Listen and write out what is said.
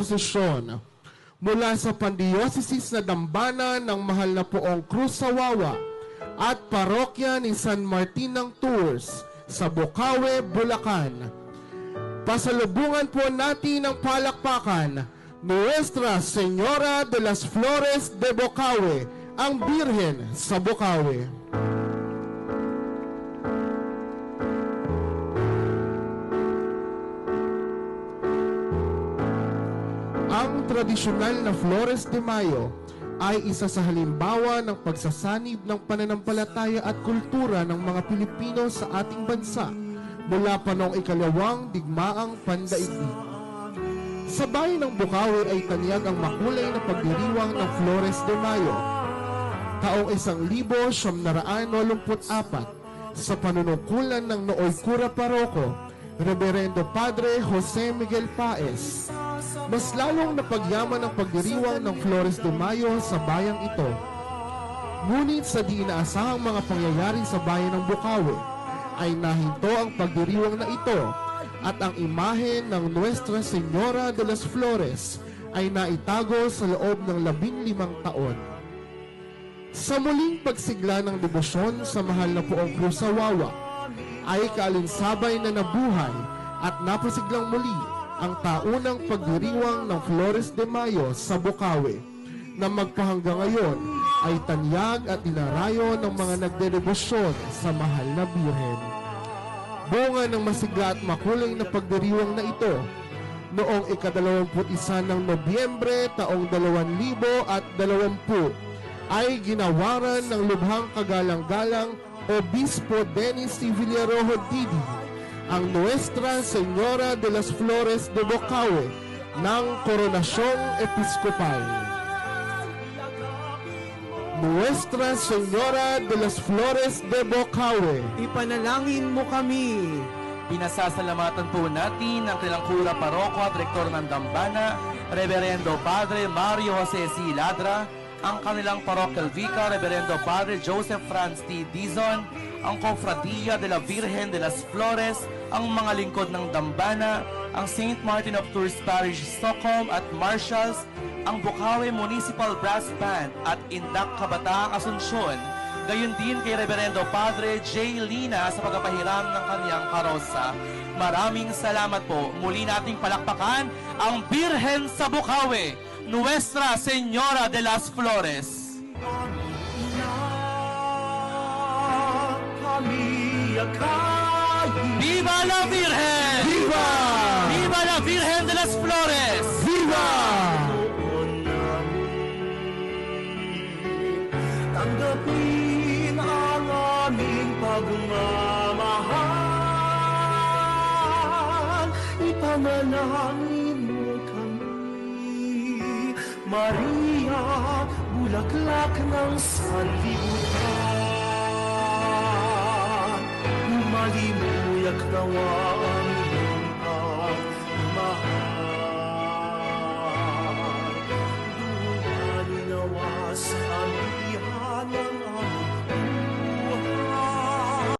posisyon mula sa Pandiocesis na Dambana ng Mahal na Poong Cruz sa Wawa at Parokya ni San Martin ng Tours sa Bocaue, Bulacan. Pasalubungan po natin ng palakpakan Nuestra Señora de las Flores de Bocaue, ang Birhen sa Bocaue. Ang tradisyonal na Flores de Mayo ay isa sa halimbawa ng pagsasanib ng pananampalataya at kultura ng mga Pilipino sa ating bansa mula pa noong ikalawang digmaang pandaigdig. Sa bayan ng Bocaue ay tanyag ang makulay na pagdiriwang ng Flores de Mayo. Taong 1984 sa panunungkulan ng nooy Kura Paroko, Reverendo Padre Jose Miguel Paez, mas lalong napagyaman ang pagdiriwang ng Flores de Mayo sa bayang ito. Ngunit sa di inaasahang mga pangyayari sa bayan ng Bocaue, ay nahinto ang pagdiriwang na ito at ang imahe ng Nuestra Señora de las Flores ay naitago sa loob ng 15 taon. Sa muling pagsigla ng debosyon sa Mahal na Poong Cruz sa Wawa, ay kaalinsabay na nabuhay at napasiglang muli ang taunang pagdiriwang ng Flores de Mayo sa Bocaue na magpahanggang ngayon ay tanyag at dinarayo ng mga nagdedebosyon sa Mahal na Birhen. Bunga ng masigla at makulay na pagdiriwang na ito, noong ika-21 ng Nobyembre taong 2020 ay ginawaran ng lubhang kagalang-galang Obispo Dennis C. Villarojo Didi ang Nuestra Señora de las Flores de Bocaue ng Koronasyong Episkopal. Nuestra Señora de las Flores de Bocaue, ipanalangin mo kami. Pinasasalamatan po natin ang kanilang Kura Paroko at Rektor ng Dambana, Reverendo Padre Mario Jose C. Ladra, ang kanilang Parochial Vicar, Reverendo Padre Joseph Franz T. Dizon, ang Cofradia de la Virgen de las Flores, ang mga lingkod ng Dambana, ang St. Martin of Tours Parish, Stockholm at Marshalls, ang Bocaue Municipal Brass Band at Indak Kabataang Asunsyon, gayon din kay Reverendo Padre J. Lina sa pagpapahiram ng kanyang karosa. Maraming salamat po. Muli nating palakpakan ang Birhen sa Bocaue, Nuestra Señora de las Flores. Viva la Virgen! Viva! Viva la Virgen de las Flores! Viva! Tanggapin ang aming pagmamahal, ipanalangin mo kami, Maria, bulaklak ng sanlibutan, humalimuyak nawa